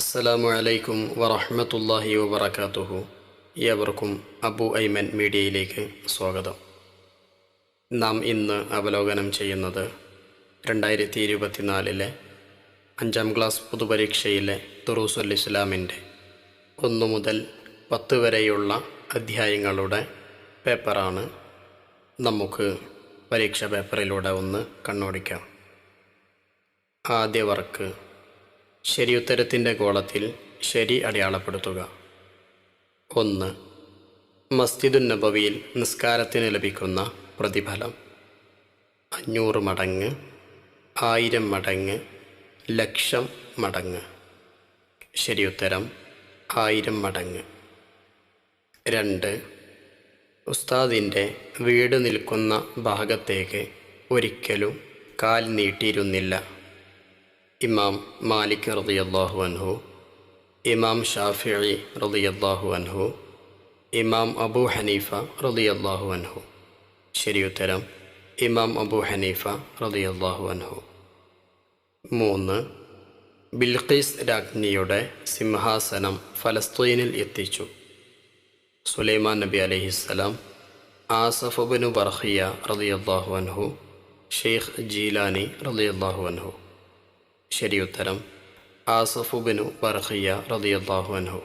അസ്സലാമു അലൈക്കും വറഹ്മത്തുള്ളാഹി വബറകാതുഹു. ഏവർക്കും അബു ഐമൻ മീഡിയയിലേക്ക് സ്വാഗതം. നാം ഇന്ന് അവലോകനം ചെയ്യുന്നത് 2024 5ാം ക്ലാസ് പൊതുപരീക്ഷയിലെ ദുറൂസുൽ ഇസ്ലാമിൻ്റെ 1 മുതൽ 10 വരെയുള്ള അധ്യായങ്ങളുടെ പേപ്പറാണ്. നമുക്ക് പരീക്ഷാ പേപ്പറിലൂടെ ഒന്ന് കണ്ണോടിക്കാം. ആദ്യ വർക്ക്: ശരിയുത്തരത്തിൻ്റെ കോളത്തിൽ ശരി അടയാളപ്പെടുത്തുക. 1. മസ്ജിദുൻ നബവിയിൽ നിസ്കാരത്തിന് ലഭിക്കുന്ന പ്രതിഫലം: 500 മടങ്ങ്, 1000 മടങ്ങ്, ലക്ഷം മടങ്ങ്. ശരിയുത്തരം 1000 മടങ്ങ്. 2. ഉസ്താദിൻ്റെ വീട് നിൽക്കുന്ന ഭാഗത്തേക്ക് ഒരിക്കലും കാൽ നീട്ടിയിരുന്നില്ല. ഇമാം മാലിക് റളിയല്ലാഹു അൻഹു, ഇമാം ഷാഫിഈ റളിയല്ലാഹു അൻഹു, ഇമാം അബൂ ഹനീഫ റളിയല്ലാഹു അൻഹു. ശരിയുത്തരം ഇമാം അബൂ ഹനീഫ റളിയല്ലാഹു അൻഹു. 3. ബിൽഖീസ് രാജ്ഞിയുടെ സിംഹാസനം ഫലസ്തീനിൽ എത്തിച്ചു. സുലൈമാൻ നബി അലൈഹിസ്സലാം, ആസഫ് ഇബ്നു ബർഖിയ റളിയല്ലാഹു അൻഹു, ഷെയ്ഖ് ജീലാനി റളിയല്ലാഹു അൻഹു. ശരിയുത്തരം ആസഫ് ഇബ്നു ബർഖിയ റളിയല്ലാഹു അൻഹു.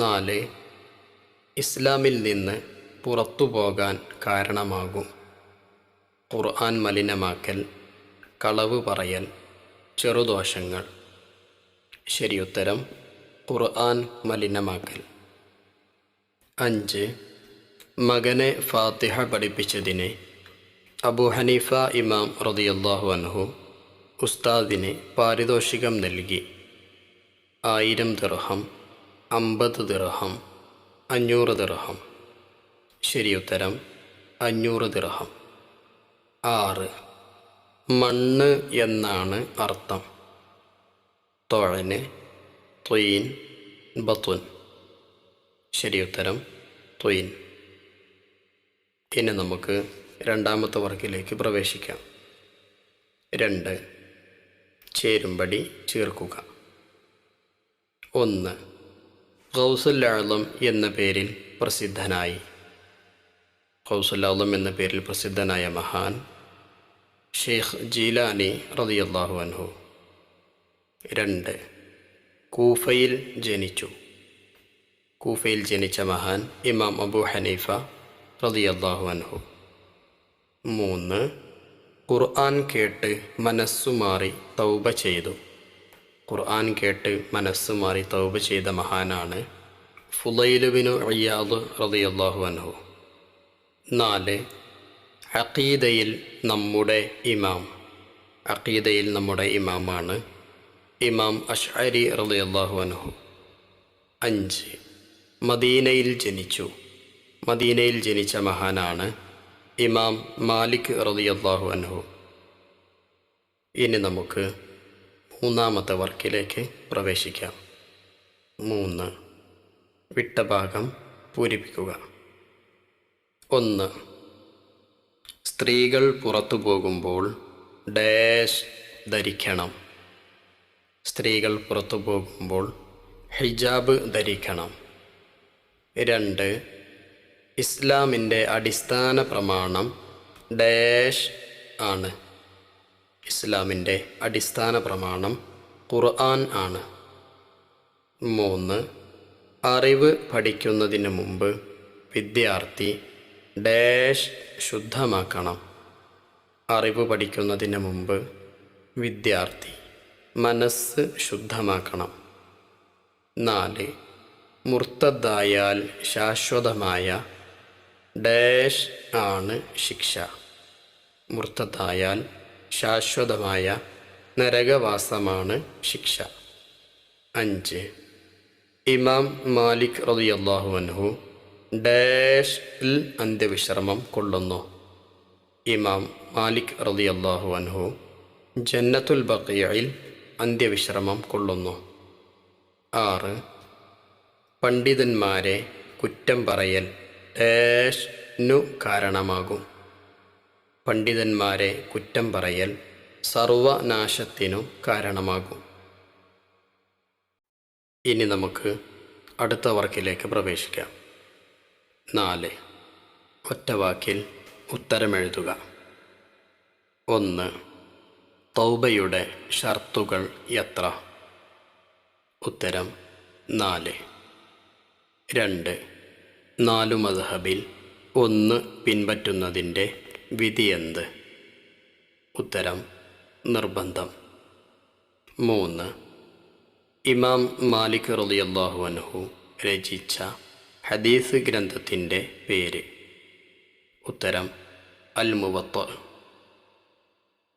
4. ഇസ്ലാമിൽ നിന്ന് പുറത്തു പോകാൻ കാരണമാകും: ഖുർആൻ മലിനമാക്കൽ, കളവ് പറയൽ, ചെറുദോഷങ്ങൾ. ശരിയുത്തരം ഖുർആൻ മലിനമാക്കൽ. 5. മകനെ ഫാത്തിഹ പഠിപ്പിച്ചതിന് അബൂ ഹനീഫ ഇമാം റളിയല്ലാഹു അൻഹു ഉസ്താദിന് പാരിതോഷികം നൽകി. 1000 ദിർഹം, 50 ദിർഹം, 500 ദിർഹം. ശരിയുത്തരം 500 ദിർഹം. 6. മണ്ണ് എന്നാണ് അർത്ഥം: തൊഴന്, ത്വീൻ, ബത്തുൻ. ശരിയുത്തരം ത്വീൻ. ഇനി നമുക്ക് രണ്ടാമത്തെ വർക്കിലേക്ക് പ്രവേശിക്കാം. 2. ചേരുംപടി ചേർക്കുക. 1. ഗൗസുൽ ആളം എന്ന പേരിൽ പ്രസിദ്ധനായി. ഗൗസുൽ ആളം എന്ന പേരിൽ പ്രസിദ്ധനായ മഹാൻ ഷെയ്ഖ് ജീലാനി റളിയല്ലാഹു അൻഹു. 2. കൂഫയിൽ ജനിച്ചു. കൂഫയിൽ ജനിച്ച മഹാൻ ഇമാം അബൂ ഹനീഫ റളിയല്ലാഹു അൻഹു. 3. ഖുർആൻ കേട്ട് മനസ്സുമാറി തൗബ ചെയ്തു. ഖുർആൻ കേട്ട് മനസ്സുമാറി തൗബ ചെയ്ത മഹാനാണ് ഫുളൈൽ ഇബ്നു ഇയാദ് റളിയല്ലാഹു അൻഹു. 4. അഖീദയിൽ നമ്മുടെ ഇമാം. അഖീദയിൽ നമ്മുടെ ഇമാമാണ് ഇമാം അശ്അരി റളിയല്ലാഹു അൻഹു. 5. മദീനയിൽ ജനിച്ചു. മദീനയിൽ ജനിച്ച മഹാനാണ് ഇമാം മാലിക് റളിയല്ലാഹു അൻഹു. ഇനി നമുക്ക് മൂന്നാമത്തെ വർക്കിലേക്ക് പ്രവേശിക്കാം. 3. വിട്ട ഭാഗം പൂരിപ്പിക്കുക. 1. സ്ത്രീകൾ പുറത്തു പോകുമ്പോൾ ഡാഷ് ധരിക്കണം. സ്ത്രീകൾ പുറത്തു പോകുമ്പോൾ ഹിജാബ് ധരിക്കണം. 2. ഇസ്ലാമിൻ്റെ അടിസ്ഥാന പ്രമാണം ഡാഷ് ആണ്. ഇസ്ലാമിൻ്റെ അടിസ്ഥാന പ്രമാണം ഖുർആൻ ആണ്. 3. അറിവ് പഠിക്കുന്നതിന് മുമ്പ് വിദ്യാർത്ഥി ഡാഷ് ശുദ്ധമാക്കണം. അറിവ് പഠിക്കുന്നതിന് മുമ്പ് വിദ്യാർത്ഥി മനസ്സ് ശുദ്ധമാക്കണം. 4. മുർത്തദ്ദായാൽ ശാശ്വതമായ ഡാഷ് ആണ് ശിക്ഷ. മുർത്തദ്ദായാൽ ശാശ്വതമായ നരകവാസമാണ് ശിക്ഷ. 5. ഇമാം മാലിക് റളിയല്ലാഹു അൻഹു ഡാഷിൽ അന്ത്യവിശ്രമം കൊള്ളുന്നു. ഇമാം മാലിക് റളിയല്ലാഹു അൻഹു ജന്നത്തുൽ ബഖീഇൽ അന്ത്യവിശ്രമം കൊള്ളുന്നു. 6. പണ്ഡിതന്മാരെ കുറ്റം പറയൽ ഡാഷിനു കാരണമാകും. പണ്ഡിതന്മാരെ കുറ്റം പറയൽ സർവനാശത്തിനു കാരണമാകും. ഇനി നമുക്ക് അടുത്ത വർക്കിലേക്ക് പ്രവേശിക്കാം. 4. ഒറ്റവാക്കിൽ ഉത്തരമെഴുതുക. 1. തൗബയുടെ ഷർത്തുകൾ എത്ര? ഉത്തരം 4. 2. 4 മദ്ഹബിൽ 1 പിൻപറ്റുന്നതിൻ്റെ വിധി എന്ത്? ഉത്തരം നിർബന്ധം. 3. ഇമാം മാലിക് റളിയല്ലാഹു അൻഹു രചിച്ച ഹദീസ് ഗ്രന്ഥത്തിൻ്റെ പേര്? ഉത്തരം അൽ മുവത്ത.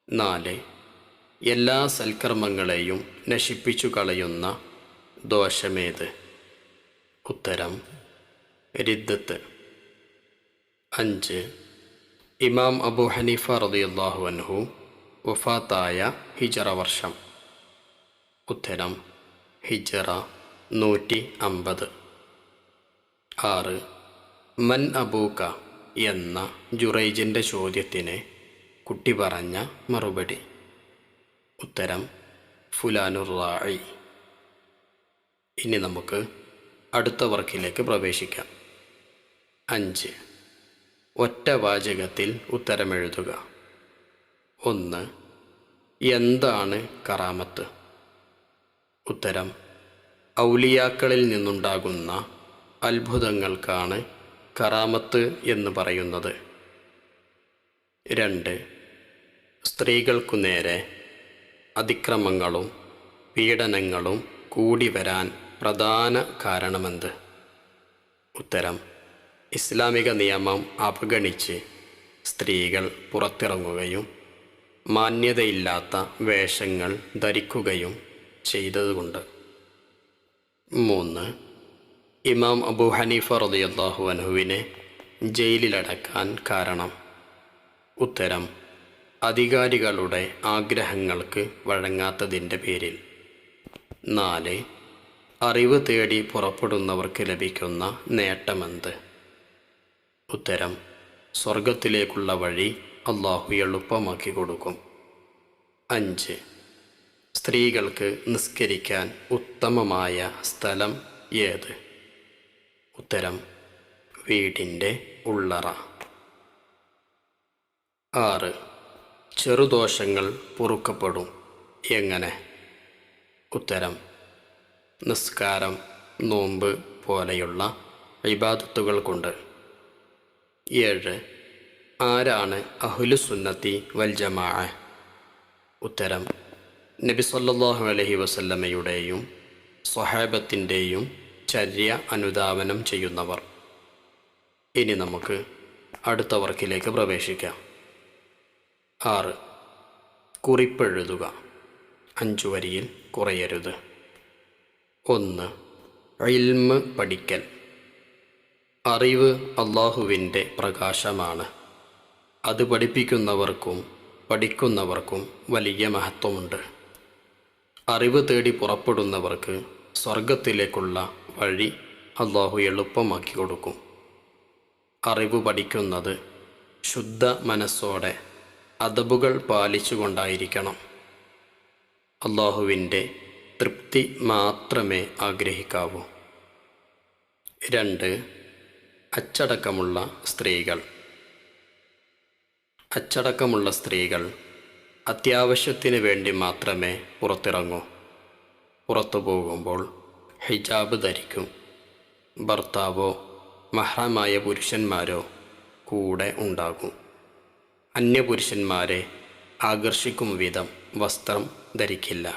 4. എല്ലാ സൽക്കർമ്മങ്ങളെയും നശിപ്പിച്ചു കളയുന്ന ദോഷമേത്? ഉത്തരം റിദ്ദത്ത്. 5. ഇമാം അബൂ ഹനീഫ റളിയല്ലാഹു അൻഹു വഫാത്തായ ഹിജറ വർഷം? ഉത്തരം ഹിജറ 150. 6. മൻ അബൂക എന്ന ജുറൈജിൻ്റെ ചോദ്യത്തിന് കുട്ടി പറഞ്ഞ മറുപടി? ഉത്തരം ഫുലാനുർ റാഇ. ഇനി നമുക്ക് അടുത്ത വർക്കിലേക്ക് പ്രവേശിക്കാം. 5. ഒറ്റ വാചകത്തിൽ ഉത്തരമെഴുതുക. 1. എന്താണ് കറാമത്ത്? ഉത്തരം ഔലിയാക്കളിൽ നിന്നുണ്ടാകുന്ന അത്ഭുതങ്ങൾക്കാണ് കറാമത്ത് എന്ന് പറയുന്നത്. 2. സ്ത്രീകൾക്കു നേരെ അതിക്രമങ്ങളും പീഡനങ്ങളും കൂടി വരാൻ പ്രധാന കാരണമെന്ത്? ഉത്തരം ഇസ്ലാമിക നിയമം അവഗണിച്ച് സ്ത്രീകൾ പുറത്തിറങ്ങുകയും മാന്യതയില്ലാത്ത വേഷങ്ങൾ ധരിക്കുകയും ചെയ്തതുകൊണ്ട്. 3. ഇമാം അബൂ ഹനീഫ റളിയല്ലാഹു അൻഹുവിനെ ജയിലിലടക്കാൻ കാരണം? ഉത്തരം അധികാരികളുടെ ആഗ്രഹങ്ങൾക്ക് വഴങ്ങാത്തതിൻ്റെ പേരിൽ. 4. അറിവ് തേടി പുറപ്പെടുന്നവർക്ക് ലഭിക്കുന്ന നേട്ടമെന്ത്? ഉത്തരം സ്വർഗത്തിലേക്കുള്ള വഴി അല്ലാഹു എളുപ്പമാക്കി കൊടുക്കും. 5. സ്ത്രീകൾക്ക് നിസ്കരിക്കാൻ ഉത്തമമായ സ്ഥലം ഏത്? ഉത്തരം വീടിൻ്റെ ഉള്ളറ. 6. ചെറുദോഷങ്ങൾ പൊറുക്കപ്പെടും എങ്ങനെ? ഉത്തരം നിസ്കാരം, നോമ്പ് പോലെയുള്ള ഇബാദത്തുകൾ കൊണ്ട്. 7. ആരാണ് അഹ്ലുസുന്നത്തി വൽ ജമാഅ? ഉത്തരം നബി സല്ലല്ലാഹു അലൈഹി വസല്ലമയുടെയും സ്വഹാബത്തിൻ്റെയും ചര്യ അനുധാവനം ചെയ്യുന്നവർ. ഇനി നമുക്ക് അടുത്ത വർക്കിലേക്ക് പ്രവേശിക്കാം. 6. കുറിപ്പെഴുതുക. 5 വരിയിൽ കുറയരുത്. 1. ഇൽമ് പഠിക്കൽ. അറിവ് അല്ലാഹുവിൻ്റെ പ്രകാശമാണ്. അത് പഠിപ്പിക്കുന്നവർക്കും പഠിക്കുന്നവർക്കും വലിയ മഹത്വമുണ്ട്. അറിവ് തേടി പുറപ്പെടുന്നവർക്ക് സ്വർഗത്തിലേക്കുള്ള വഴി അല്ലാഹു എളുപ്പമാക്കി കൊടുക്കും. അറിവ് പഠിക്കുന്നത് ശുദ്ധ മനസ്സോടെ അദബുകൾ പാലിച്ചുകൊണ്ടായിരിക്കണം. അല്ലാഹുവിൻ്റെ തൃപ്തി മാത്രമേ ആഗ്രഹിക്കാവൂ. 2. അച്ചടക്കമുള്ള സ്ത്രീകൾ. അച്ചടക്കമുള്ള സ്ത്രീകൾ അത്യാവശ്യത്തിന് വേണ്ടി മാത്രമേ പുറത്തിറങ്ങൂ. പുറത്തു പോകുമ്പോൾ ഹിജാബ് ധരിക്കും. ഭർത്താവോ മഹ്റമായ പുരുഷന്മാരോ കൂടെ ഉണ്ടാകും. അന്യപുരുഷന്മാരെ ആകർഷിക്കും വിധം വസ്ത്രം ധരിക്കില്ല.